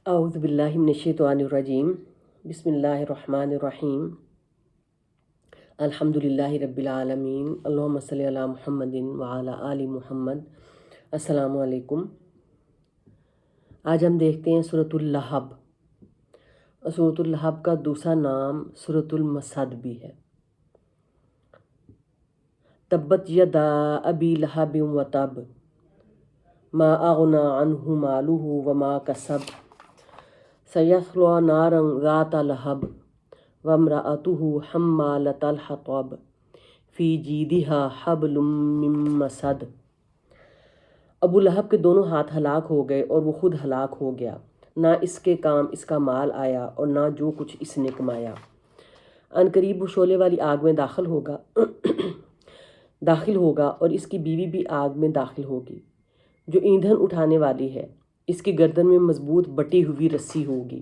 اعوذ باللہ من الشیطان الرجیم بسم اللہ الرحمن الرحیم الحمد للہ رب العالمین اللہم صلی علی محمد وعلی آل محمد۔ السلام علیکم۔ آج ہم دیکھتے ہیں سورۃ اللہب۔ سورۃ اللہب کا دوسرا نام سورۃ المسد بھی ہے۔ تبت یدا ابی لہب وتب ما اغنی عنہ مالہ وما کسب سیصلی نارا ذات لہب وامرأتہ حمالۃ الحطب فی جیدہا حبل من مسد۔ ابو لہب کے دونوں ہاتھ ہلاک ہو گئے اور وہ خود ہلاک ہو گیا، نہ اس کے کام اس کا مال آیا اور نہ جو کچھ اس نے کمایا۔ ان قریب وہ شعلے والی آگ میں داخل ہوگا اور اس کی بیوی بھی آگ میں داخل ہوگی جو ایندھن اٹھانے والی ہے، اس کی گردن میں مضبوط بٹی ہوئی رسی ہوگی۔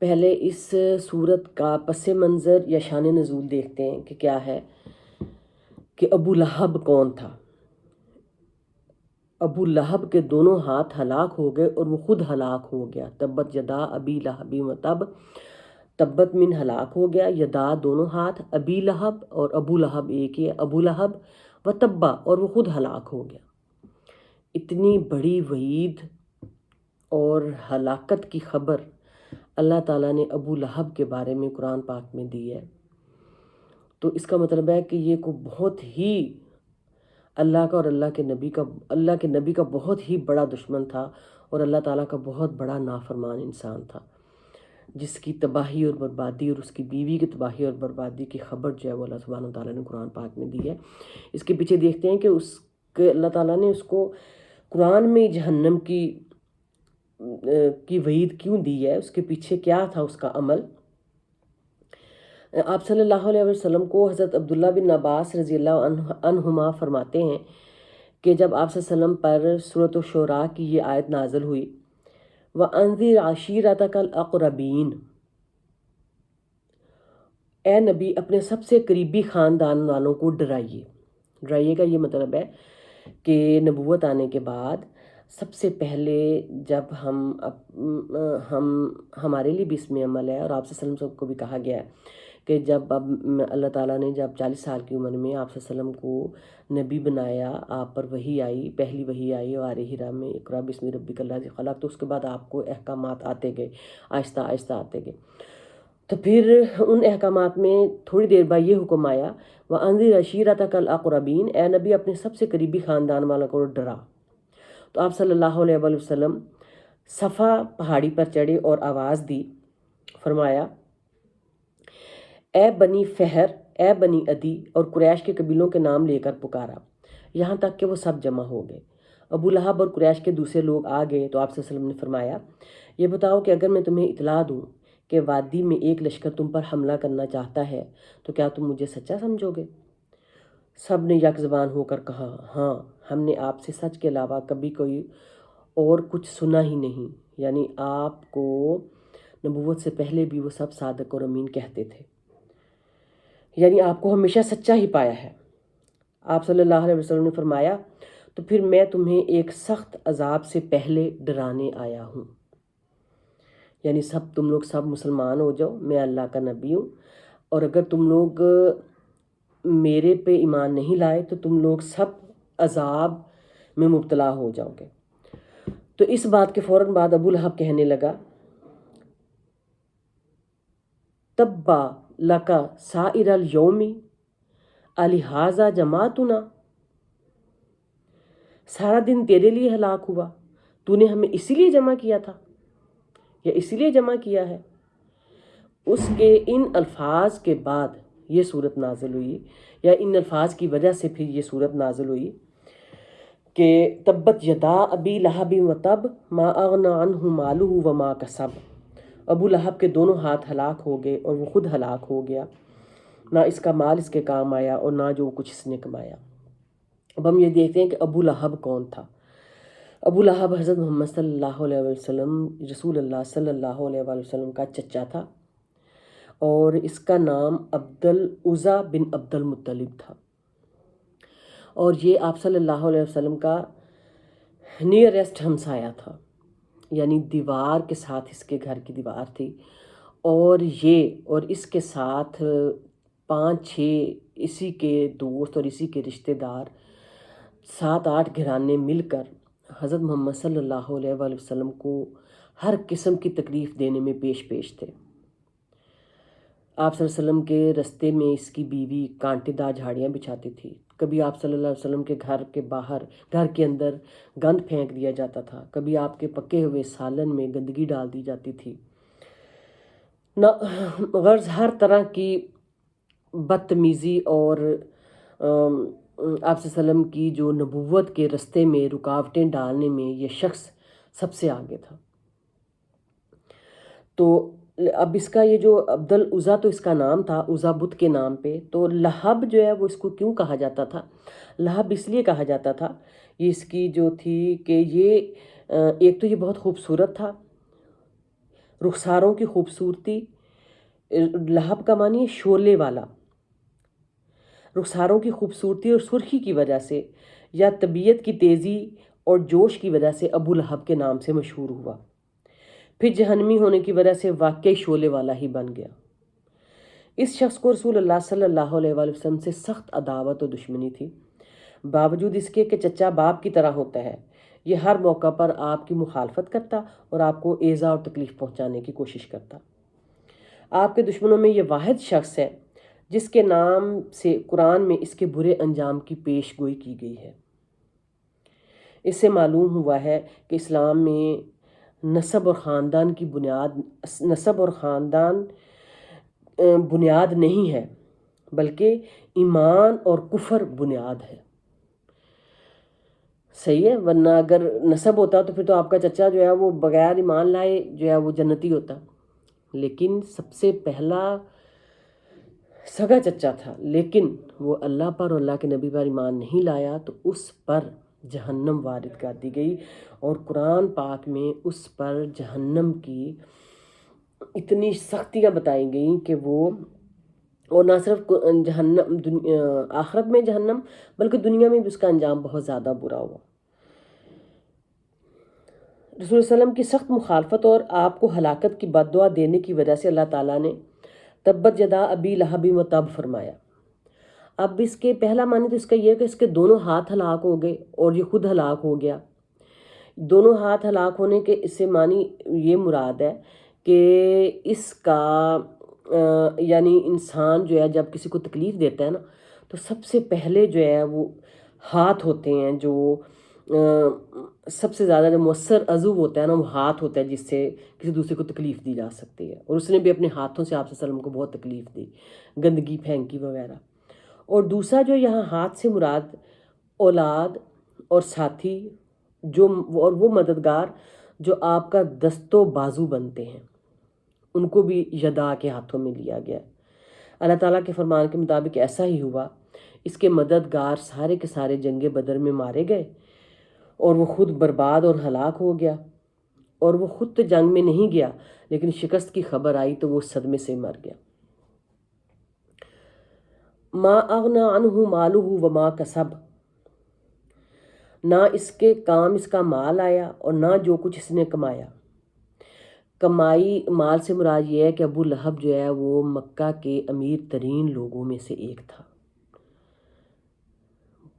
پہلے اس صورت کا پس منظر یا شان نزول دیکھتے ہیں کہ کیا ہے کہ ابو لہب کون تھا۔ ابو لہب کے دونوں ہاتھ ہلاک ہو گئے اور وہ خود ہلاک ہو گیا۔ تبت یدا ابی لہب وتب، تبت من ہلاک ہو گیا، یدا دونوں ہاتھ، ابی لہب اور ابو لہب ایک ہی ہے، ابو لہب، وتبا اور وہ خود ہلاک ہو گیا۔ اتنی بڑی وعید اور ہلاکت کی خبر اللہ تعالیٰ نے ابو لہب کے بارے میں قرآن پاک میں دی ہے، تو اس کا مطلب ہے کہ یہ کو بہت ہی اللہ کا اور اللہ کے نبی کا بہت ہی بڑا دشمن تھا اور اللہ تعالیٰ کا بہت بڑا نافرمان انسان تھا، جس کی تباہی اور بربادی اور اس کی بیوی کی تباہی اور بربادی کی خبر جو ہے وہ اللہ سبحانہ وتعالیٰ نے قرآن پاک میں دی ہے۔ اس کے پیچھے دیکھتے ہیں کہ اللہ تعالیٰ نے اس کو قرآن میں جہنم کی وعید کیوں دی ہے، اس کے پیچھے کیا تھا اس کا عمل۔ آپ صلی اللہ علیہ وسلم کو حضرت عبداللہ بن عباس رضی اللہ عنہما فرماتے ہیں کہ جب آپ صلی اللہ علیہ وسلم پر سورۃ الشعراء کی یہ آیت نازل ہوئی، وَأَنذِرْ عَشِيرَتَكَ الْأَقْرَبِينَ، اے نبی اپنے سب سے قریبی خاندان والوں کو ڈرائیے کا یہ مطلب ہے کہ نبوت آنے کے بعد سب سے پہلے جب ہمارے لیے بھی اس میں عمل ہے اور آپ صلی اللہ علیہ وسلم کو بھی کہا گیا ہے کہ جب اللہ تعالیٰ نے جب 40 سال کی عمر میں آپ صلی اللہ علیہ وسلم کو نبی بنایا، آپ پر وحی آئی، پہلی وحی آئی وار ہرا میں اقرا بسم ربک الذی خلق، تو اس کے بعد آپ کو احکامات آتے گئے، آہستہ آہستہ آتے گئے۔ تو پھر ان احکامات میں تھوڑی دیر بعد یہ حکم آیا، وَأَنذِرْ عَشِيرَتَكَ الْأَقْرَبِينَ، اے نبی اپنے سب سے قریبی خاندان والوں کو ڈرا۔ تو آپ صلی اللہ علیہ وآلہ وسلم صفا پہاڑی پر چڑھے اور آواز دی، فرمایا اے بنی فہر، اے بنی عدی، اور قریش کے قبیلوں کے نام لے کر پکارا، یہاں تک کہ وہ سب جمع ہو گئے۔ ابو لہب اور قریش کے دوسرے لوگ آ گئے تو آپ صلی اللہ علیہ وسلم نے فرمایا یہ بتاؤ کہ اگر میں تمہیں اطلاع دوں کہ وادی میں ایک لشکر تم پر حملہ کرنا چاہتا ہے تو کیا تم مجھے سچا سمجھو گے؟ سب نے یک زبان ہو کر کہا ہاں، ہم نے آپ سے سچ کے علاوہ کبھی کوئی اور کچھ سنا ہی نہیں۔ یعنی آپ کو نبوت سے پہلے بھی وہ سب صادق اور امین کہتے تھے، یعنی آپ کو ہمیشہ سچا ہی پایا ہے۔ آپ صلی اللہ علیہ وسلم نے فرمایا تو پھر میں تمہیں ایک سخت عذاب سے پہلے ڈرانے آیا ہوں، یعنی تم لوگ سب مسلمان ہو جاؤ، میں اللہ کا نبی ہوں، اور اگر تم لوگ میرے پہ ایمان نہیں لائے تو تم لوگ سب عذاب میں مبتلا ہو جاؤ گے۔ تو اس بات کے فوراً بعد ابو لہب کہنے لگا تبا لکا سائر الیوم الہٰذا جمعتنا، سارا دن تیرے لیے ہلاک ہوا، تو نے ہمیں اسی لیے جمع کیا تھا یا اسی لیے جمع کیا ہے۔ اس کے ان الفاظ کے بعد یہ صورت نازل ہوئی، یا ان الفاظ کی وجہ سے پھر یہ صورت نازل ہوئی کہ تبت یدا ابی لہب وتب ما اغنی عنہ مالہ وما کسب۔ ابو لہب کے دونوں ہاتھ ہلاک ہو گئے اور وہ خود ہلاک ہو گیا، نہ اس کا مال اس کے کام آیا اور نہ جو کچھ اس نے کمایا۔ اب ہم یہ دیکھتے ہیں کہ ابو لہب کون تھا۔ ابو لہب حضرت محمد صلی اللہ علیہ وسلم، رسول اللہ صلی اللہ علیہ وسلم کا چچا تھا، اور اس کا نام عبد العزیٰ بن عبد المطلب تھا، اور یہ آپ صلی اللہ علیہ وسلم کا نیئرسٹ ہمسایہ تھا۔ یعنی دیوار کے ساتھ اس کے گھر کی دیوار تھی، اور اس کے ساتھ 5-6 اسی کے دوست اور اسی کے رشتہ دار 7-8 گھرانے مل کر حضرت محمد صلی اللہ علیہ وآلہ وسلم کو ہر قسم کی تکلیف دینے میں پیش تھے۔ آپ صلی اللہ علیہ وسلم کے رستے میں اس کی بیوی کانٹے دار جھاڑیاں بچھاتی تھی، کبھی آپ صلی اللہ علیہ وسلم کے گھر کے باہر، گھر کے اندر گند پھینک دیا جاتا تھا، کبھی آپ کے پکے ہوئے سالن میں گندگی ڈال دی جاتی تھی۔ غرض ہر طرح کی بدتمیزی اور آپ صلی اللہ علیہ وسلم کی جو نبوت کے رستے میں رکاوٹیں ڈالنے میں یہ شخص سب سے آگے تھا۔ تو اب اس کا یہ جو عبد العزیٰ تو اس کا نام تھا، عزیٰ بت کے نام پہ، تو لہب جو ہے وہ اس کو کیوں کہا جاتا تھا؟ لہب اس لیے کہا جاتا تھا، یہ اس کی جو تھی کہ یہ ایک تو یہ بہت خوبصورت تھا، رخساروں کی خوبصورتی، لہب کا معنی ہے شعلے والا، رخساروں کی خوبصورتی اور سرخی کی وجہ سے یا طبیعت کی تیزی اور جوش کی وجہ سے ابو لہب کے نام سے مشہور ہوا، پھر جہنمی ہونے کی وجہ سے واقعی شعلے والا ہی بن گیا۔ اس شخص کو رسول اللہ صلی اللہ علیہ وآلہ وسلم سے سخت عداوت و دشمنی تھی، باوجود اس کے کہ چچا باپ کی طرح ہوتا ہے، یہ ہر موقع پر آپ کی مخالفت کرتا اور آپ کو ایذا اور تکلیف پہنچانے کی کوشش کرتا۔ آپ کے دشمنوں میں یہ واحد شخص ہے جس کے نام سے قرآن میں اس کے برے انجام کی پیش گوئی کی گئی ہے۔ اس سے معلوم ہوا ہے کہ اسلام میں نسب اور خاندان کی بنیاد نہیں ہے، بلکہ ایمان اور کفر بنیاد ہے۔ صحیح ہے، ورنہ اگر نسب ہوتا تو پھر تو آپ کا چچا جو ہے وہ بغیر ایمان لائے جو ہے وہ جنتی ہوتا، لیکن سب سے پہلا سگا چچا تھا، لیکن وہ اللہ پر اور اللہ کے نبی پر ایمان نہیں لایا تو اس پر جہنم وارد کر دی گئی، اور قرآن پاک میں اس پر جہنم کی اتنی سختیاں بتائی گئیں کہ وہ، اور نہ صرف جہنم آخرت میں جہنم بلکہ دنیا میں بھی اس کا انجام بہت زیادہ برا ہوا۔ رسول اللہ علیہ وسلم کی سخت مخالفت اور آپ کو ہلاکت کی بد دعا دینے کی وجہ سے اللہ تعالیٰ نے تبت یدا ابی لہب وتب فرمایا۔ اب اس کے پہلا معنی تو اس کا یہ ہے کہ اس کے دونوں ہاتھ ہلاک ہو گئے اور یہ خود ہلاک ہو گیا۔ دونوں ہاتھ ہلاک ہونے کے اس سے معنی یہ مراد ہے کہ اس کا یعنی انسان جو ہے جب کسی کو تکلیف دیتا ہے نا تو سب سے پہلے جو ہے وہ ہاتھ ہوتے ہیں، جو سب سے زیادہ جو مؤثر عضو ہوتا ہے نا وہ ہاتھ ہوتا ہے جس سے کسی دوسرے کو تکلیف دی جا سکتی ہے، اور اس نے بھی اپنے ہاتھوں سے آپ صلی اللہ علیہ وسلم کو بہت تکلیف دی، گندگی پھینکی وغیرہ۔ اور دوسرا جو یہاں ہاتھ سے مراد اولاد اور ساتھی اور وہ مددگار جو آپ کا دست و بازو بنتے ہیں، ان کو بھی یدا کے ہاتھوں میں لیا گیا۔ اللہ تعالیٰ کے فرمان کے مطابق ایسا ہی ہوا، اس کے مددگار سارے کے سارے جنگ بدر میں مارے گئے اور وہ خود برباد اور ہلاک ہو گیا، اور وہ خود تو جنگ میں نہیں گیا لیکن شکست کی خبر آئی تو وہ صدمے سے مر گیا۔ ما اغنى عنہ مالہ وما کسب، نہ اس کے کام اس کا مال آیا اور نہ جو کچھ اس نے کمایا۔ کمائی مال سے مراد یہ ہے کہ ابو لہب جو ہے وہ مکہ کے امیر ترین لوگوں میں سے ایک تھا،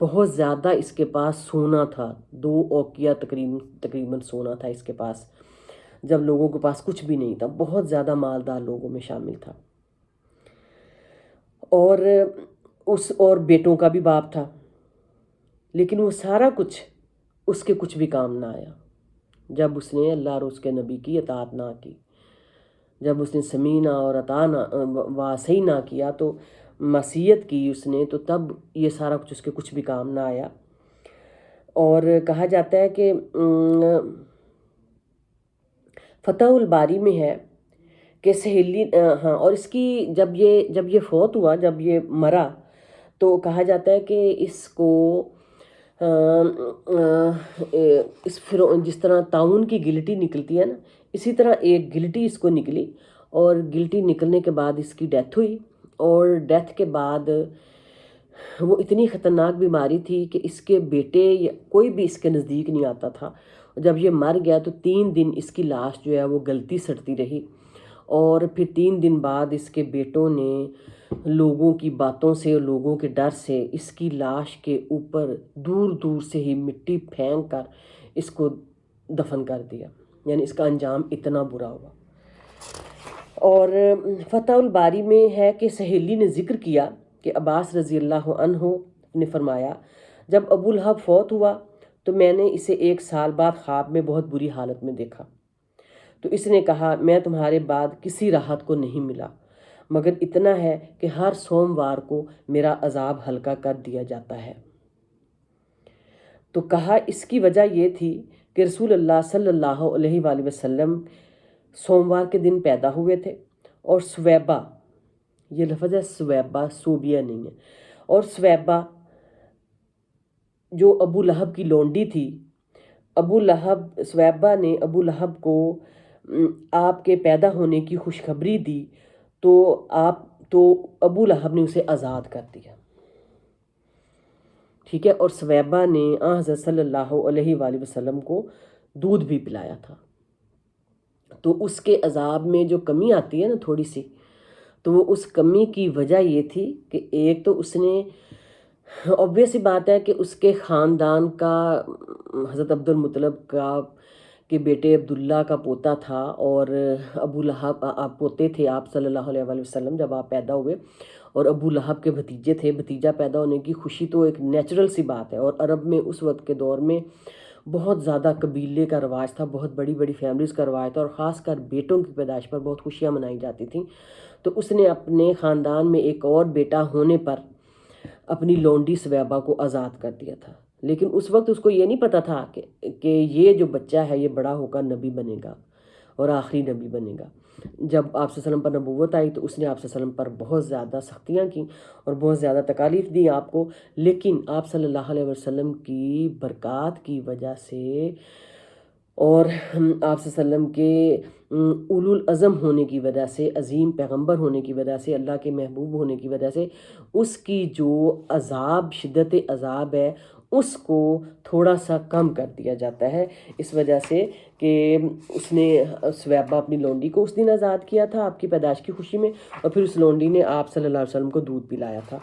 بہت زیادہ اس کے پاس سونا تھا، 2 اوقیہ تقریباً سونا تھا اس کے پاس، جب لوگوں کے پاس کچھ بھی نہیں تھا، بہت زیادہ مالدار لوگوں میں شامل تھا، اور بیٹوں کا بھی باپ تھا، لیکن وہ سارا کچھ اس کے کچھ بھی کام نہ آیا جب اس نے اللہ اور اس کے نبی کی اطاعت نہ کی، جب اس نے سمینا اور اطاعنا واسعی نہ کیا تو معصیت کی اس نے، تو تب یہ سارا کچھ اس کے کچھ بھی کام نہ آیا۔ اور کہا جاتا ہے کہ فتح الباری میں ہے کہ سہیلی اور اس کی جب یہ فوت ہوا، جب یہ مرا تو کہا جاتا ہے کہ اس کو جس طرح طاعون کی گلٹی نکلتی ہے نا، اسی طرح ایک گلٹی اس کو نکلی، اور گلٹی نکلنے کے بعد اس کی ڈیتھ ہوئی، اور ڈیتھ کے بعد وہ اتنی خطرناک بیماری تھی کہ اس کے بیٹے یا کوئی بھی اس کے نزدیک نہیں آتا تھا. جب یہ مر گیا تو 3 دن اس کی لاش جو ہے وہ گلتی سڑتی رہی، اور پھر 3 دن بعد اس کے بیٹوں نے لوگوں کی باتوں سے اور لوگوں کے ڈر سے اس کی لاش کے اوپر دور دور سے ہی مٹی پھینک کر اس کو دفن کر دیا. یعنی اس کا انجام اتنا برا ہوا. اور فتح الباری میں ہے کہ سہیلی نے ذکر کیا کہ عباس رضی اللہ عنہ نے فرمایا، جب ابو لہب فوت ہوا تو میں نے اسے 1 سال بعد خواب میں بہت بری حالت میں دیکھا. تو اس نے کہا، میں تمہارے بعد کسی راحت کو نہیں ملا مگر اتنا ہے کہ ہر سوموار کو میرا عذاب ہلکا کر دیا جاتا ہے. تو کہا اس کی وجہ یہ تھی کہ رسول اللہ صلی اللہ علیہ وآلہ وسلم سوموار کے دن پیدا ہوئے تھے، اور سویبہ، یہ لفظ ہے سویبہ، صوبیہ نہیں ہے، اور سویبہ جو ابو لہب کی لونڈی تھی، سویبہ نے ابو لہب کو آپ کے پیدا ہونے کی خوشخبری دی، تو ابو لہب نے اسے آزاد کر دیا. ٹھیک ہے. اور سویبہ نے حضرت صلی اللہ علیہ وآلہ وسلم کو دودھ بھی پلایا تھا. تو اس کے عذاب میں جو کمی آتی ہے نا تھوڑی سی، تو وہ اس کمی کی وجہ یہ تھی کہ ایک تو اس نے، obvious سی بات ہے کہ اس کے خاندان کا، حضرت عبد المطلب کا کے بیٹے عبداللہ کا پوتا تھا، اور ابو لہب آپ پوتے تھے آپ صلی اللہ علیہ وآلہ وسلم جب آپ پیدا ہوئے، اور ابو لہب کے بھتیجے تھے. بھتیجا پیدا ہونے کی خوشی تو ایک نیچرل سی بات ہے، اور عرب میں اس وقت کے دور میں بہت زیادہ قبیلے کا رواج تھا، بہت بڑی بڑی فیملیز کا رواج تھا، اور خاص کر بیٹوں کی پیدائش پر بہت خوشیاں منائی جاتی تھیں. تو اس نے اپنے خاندان میں ایک اور بیٹا ہونے پر اپنی لونڈی سویبہ کو آزاد کر دیا تھا. لیکن اس وقت اس کو یہ نہیں پتا تھا کہ یہ جو بچہ ہے یہ بڑا ہو کر نبی بنے گا اور آخری نبی بنے گا. جب آپ صلی اللہ علیہ وسلم پر نبوت آئی تو اس نے آپ صلی اللہ علیہ وسلم پر بہت زیادہ سختیاں کیں اور بہت زیادہ تکالیف دی آپ کو، لیکن آپ صلی اللہ علیہ وسلم کی برکات کی وجہ سے اور آپ صلی اللہ علیہ وسلم کے اولو العزم ہونے کی وجہ سے، عظیم پیغمبر ہونے کی وجہ سے، اللہ کے محبوب ہونے کی وجہ سے، اس کی جو عذاب، شدت عذاب ہے، اس کو تھوڑا سا کم کر دیا جاتا ہے، اس وجہ سے کہ اس نے سویبہ اپنی لونڈی کو اس دن آزاد کیا تھا آپ کی پیدائش کی خوشی میں، اور پھر اس لونڈی نے آپ صلی اللہ علیہ وسلم کو دودھ پلایا تھا.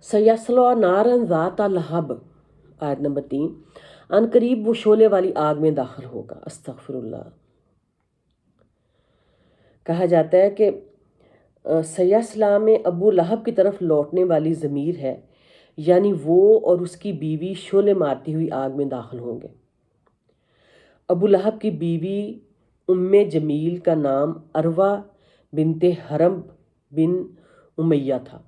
سیصلیٰ نارا ذات لہب، آیت نمبر 3، ان قریب وہ شعلے والی آگ میں داخل ہوگا. استغفر اللہ. کہا جاتا ہے کہ سیصلیٰ میں ابو لہب کی طرف لوٹنے والی ضمیر ہے، یعنی وہ اور اس کی بیوی شعلے مارتی ہوئی آگ میں داخل ہوں گے. ابو لہب کی بیوی ام جمیل کا نام عروہ بنت حرب بن امیہ تھا.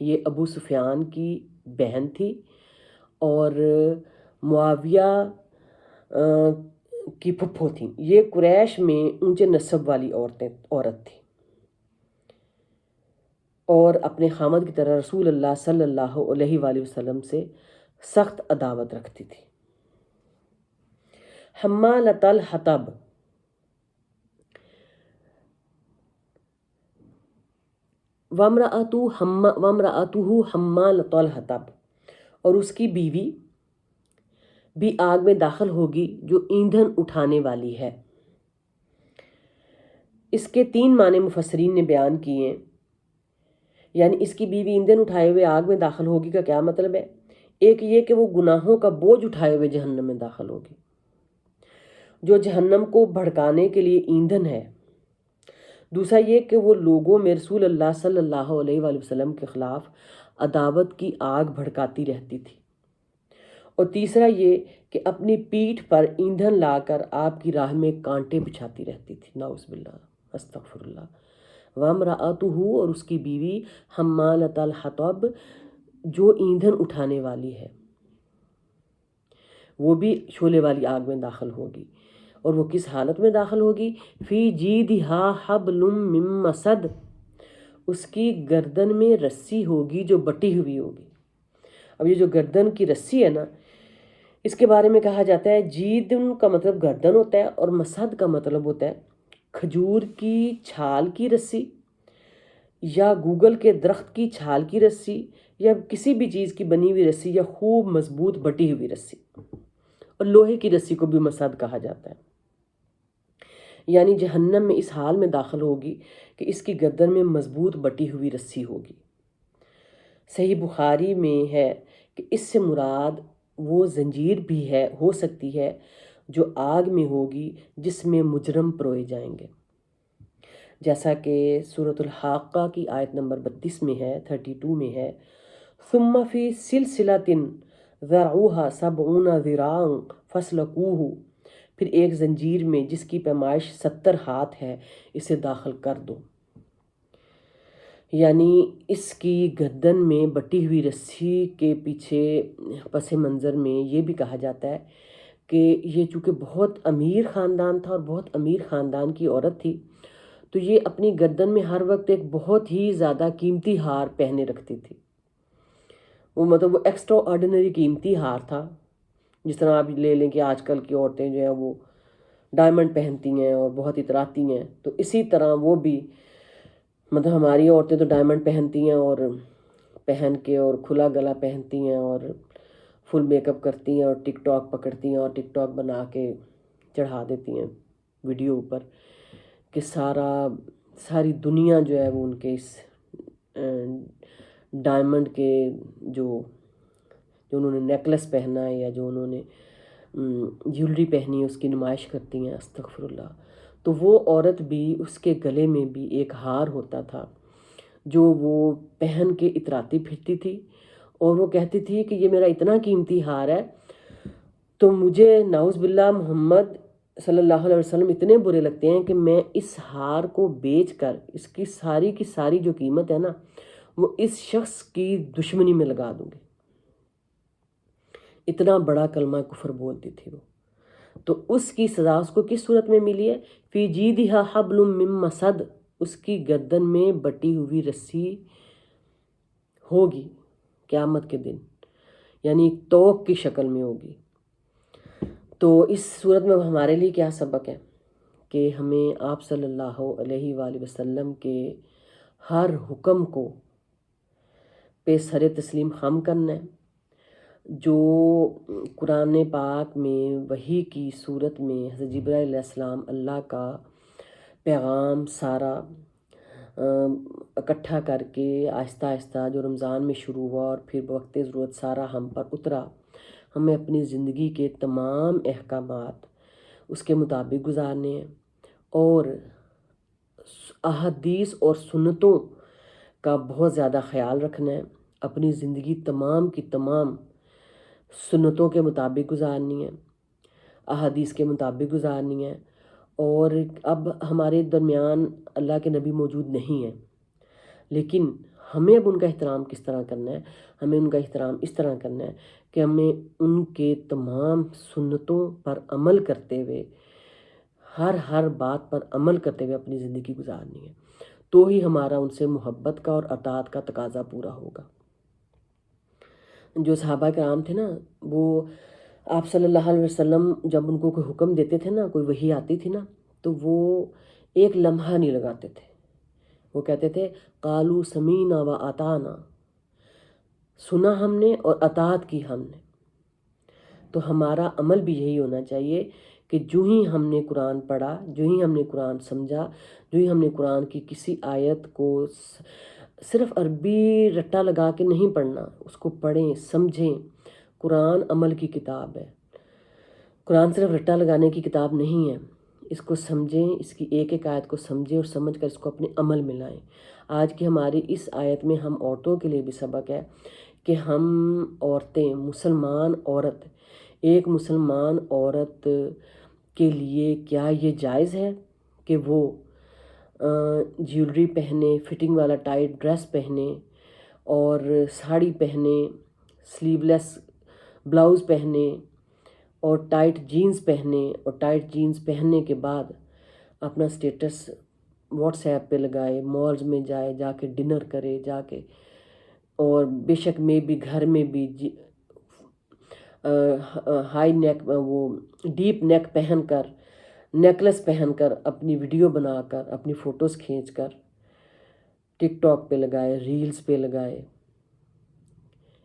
یہ ابو سفیان کی بہن تھی اور معاویہ کی پھپھو تھیں. یہ قریش میں اونچے نسب والی عورت تھی اور اپنے خامد کی طرح رسول اللہ صلی اللہ علیہ وآلہ وسلم سے سخت عداوت رکھتی تھی. حمالۃ الحطب، وامرأتہ حمالۃ الحطب، اور اس کی بیوی بھی آگ میں داخل ہوگی جو ایندھن اٹھانے والی ہے. اس کے 3 معنی مفسرین نے بیان کیے ہیں. یعنی اس کی بیوی ایندھن اٹھائے ہوئے آگ میں داخل ہوگی کا کیا مطلب ہے؟ ایک یہ کہ وہ گناہوں کا بوجھ اٹھائے ہوئے جہنم میں داخل ہوگی، جو جہنم کو بھڑکانے کے لیے ایندھن ہے. دوسرا یہ کہ وہ لوگوں میں رسول اللہ صلی اللہ علیہ وآلہ وسلم کے خلاف عداوت کی آگ بھڑکاتی رہتی تھی. اور تیسرا یہ کہ اپنی پیٹھ پر ایندھن لا کر آپ کی راہ میں کانٹے بچھاتی رہتی تھی. نعوذ باللہ، استغفر اللہ. وامرأتہ، اور اس کی بیوی حمالۃ الحطب جو ایندھن اٹھانے والی ہے، وہ بھی شعلے والی آگ میں داخل ہوگی. اور وہ کس حالت میں داخل ہوگی؟ فی جیدہا حبل من مسد، اس کی گردن میں رسی ہوگی جو بٹی ہوئی ہوگی. اب یہ جو گردن کی رسی ہے نا، اس کے بارے میں کہا جاتا ہے جید کا مطلب گردن ہوتا ہے، اور مسد کا مطلب ہوتا ہے کھجور کی چھال کی رسی یا گوگل کے درخت کی چھال کی رسی یا کسی بھی چیز کی بنی ہوئی رسی یا خوب مضبوط بٹی ہوئی رسی، اور لوہے کی رسی کو بھی مسد کہا جاتا ہے۔ یعنی جہنم میں اس حال میں داخل ہوگی کہ اس کی گردن میں مضبوط بٹی ہوئی رسی ہوگی۔ صحیح بخاری میں ہے کہ اس سے مراد وہ زنجیر بھی ہو سکتی ہے جو آگ میں ہوگی جس میں مجرم پروئے جائیں گے، جیسا کہ سورۃ الحاقہ کی آیت نمبر 32 میں ہے، 32 میں ہے، ثم فی سلسلۃ ذرعها 70 ذراعا فاسلکوہ، پھر ایک زنجیر میں جس کی پیمائش 70 ہاتھ ہے اسے داخل کر دو۔ یعنی اس کی گردن میں بٹی ہوئی رسی کے پیچھے پس منظر میں یہ بھی کہا جاتا ہے کہ یہ چونکہ بہت امیر خاندان تھا اور بہت امیر خاندان کی عورت تھی، تو یہ اپنی گردن میں ہر وقت ایک بہت ہی زیادہ قیمتی ہار پہنے رکھتی تھی۔ وہ ایکسٹرا آرڈینری قیمتی ہار تھا، جس طرح آپ لے لیں کہ آج کل کی عورتیں جو ہیں وہ ڈائمنڈ پہنتی ہیں اور بہت اتراتی ہیں، تو اسی طرح وہ بھی ہماری عورتیں تو ڈائمنڈ پہنتی ہیں اور پہن کے اور کھلا گلا پہنتی ہیں اور فل میک اپ کرتی ہیں اور ٹک ٹاک پکڑتی ہیں اور ٹک ٹاک بنا کے چڑھا دیتی ہیں ویڈیو اوپر کہ ساری دنیا جو ہے وہ ان کے اس ڈائمنڈ کے جو انہوں نے نیکلس پہنا ہے یا جو انہوں نے جیولری پہنی ہے اس کی نمائش کرتی ہیں۔ استغفر اللہ۔ تو وہ عورت بھی، اس کے گلے میں بھی ایک ہار ہوتا تھا جو وہ پہن کے اتراتی پھرتی تھی، اور وہ کہتی تھی کہ یہ میرا اتنا قیمتی ہار ہے تو مجھے نعوذ باللہ محمد صلی اللہ علیہ وسلم اتنے برے لگتے ہیں کہ میں اس ہار کو بیچ کر اس کی ساری جو قیمت ہے نا وہ اس شخص کی دشمنی میں لگا دوں گی۔ اتنا بڑا کلمہ کفر بولتی تھی وہ۔ تو اس کی سزا اس کو کس صورت میں ملی ہے؟ فی جیدہا حبل من مسد، اس کی گردن میں بٹی ہوئی رسی ہوگی قیامت کے دن، یعنی ایک توق کی شکل میں ہوگی۔ تو اس صورت میں ہمارے لیے کیا سبق ہے کہ ہمیں آپ صلی اللہ علیہ وآلہ وسلم کے ہر حکم کو پہ سر تسلیم خم کرنا ہے۔ جو قرآن پاک میں وحی کی صورت میں حضرت جبرائیل علیہ السلام اللہ کا پیغام سارا اکٹھا کر کے آہستہ آہستہ جو رمضان میں شروع ہوا اور پھر بوقت ضرورت سارا ہم پر اترا، ہمیں اپنی زندگی کے تمام احکامات اس کے مطابق گزارنے ہیں، اور احادیث اور سنتوں کا بہت زیادہ خیال رکھنا ہے، اپنی زندگی تمام کی تمام سنتوں کے مطابق گزارنی ہے، احادیث کے مطابق گزارنی ہے۔ اور اب ہمارے درمیان اللہ کے نبی موجود نہیں ہیں، لیکن ہمیں اب ان کا احترام کس طرح کرنا ہے؟ ہمیں ان کا احترام اس طرح کرنا ہے کہ ہمیں ان کے تمام سنتوں پر عمل کرتے ہوئے، ہر بات پر عمل کرتے ہوئے اپنی زندگی گزارنی ہے، تو ہی ہمارا ان سے محبت کا اور اطاعت کا تقاضا پورا ہوگا۔ جو صحابہ کرام تھے نا، وہ آپ صلی اللہ علیہ وسلم جب ان کو کوئی حکم دیتے تھے نا، کوئی وحی آتی تھی نا، تو وہ ایک لمحہ نہیں لگاتے تھے، وہ کہتے تھے قالوا سمینا و اطعنا، سنا ہم نے اور اطاعت کی ہم نے۔ تو ہمارا عمل بھی یہی ہونا چاہیے کہ جو ہی ہم نے قرآن پڑھا، جو ہی ہم نے قرآن سمجھا، جو ہی ہم نے قرآن کی کسی آیت کو صرف عربی رٹا لگا کے نہیں پڑھنا، اس کو پڑھیں، سمجھیں۔ قرآن عمل کی کتاب ہے، قرآن صرف رٹا لگانے کی کتاب نہیں ہے۔ اس کو سمجھیں، اس کی ایک ایک آیت کو سمجھیں اور سمجھ کر اس کو اپنے عمل میں لائیں۔ آج کی ہماری اس آیت میں ہم عورتوں کے لیے بھی سبق ہے کہ ہم عورتیں، مسلمان عورت، ایک مسلمان عورت کے لیے کیا یہ جائز ہے کہ وہ جیولری پہنے، فٹنگ والا ٹائٹ ڈریس پہنے اور ساڑی پہنے، سلیو لیس بلاؤز پہنے اور ٹائٹ جینز پہنے، اور ٹائٹ جینز پہننے کے بعد اپنا سٹیٹس واٹس ایپ پہ لگائے، مالز میں جائے، جا کے ڈنر کرے جا کے، اور بے شک میں بھی گھر میں بھی ہائی نیک، وہ ڈیپ نیک پہن کر، نیکلس پہن کر، اپنی ویڈیو بنا کر، اپنی فوٹوز کھینچ کر ٹک ٹاک پہ لگائے، ریلز پہ لگائے،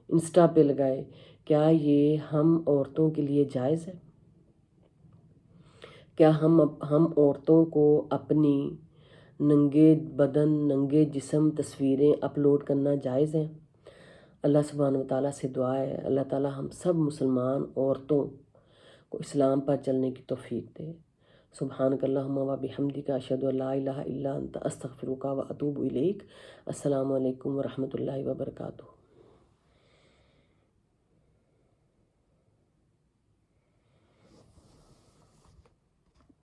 انسٹا پہ لگائے، کیا یہ ہم عورتوں کے لیے جائز ہے؟ کیا ہم عورتوں کو اپنی ننگے بدن، ننگے جسم تصویریں اپلوڈ کرنا جائز ہیں؟ اللہ سبحانہ وتعالیٰ سے دعا ہے اللہ تعالیٰ ہم سب مسلمان عورتوں کو اسلام پر چلنے کی توفیق دے۔ سبحانک اللہم و بحمدک، اشہد ان لا الہ الا انت، استغفرک و اتوب الیک۔ السلام علیکم ورحمۃ اللہ وبرکاتہ۔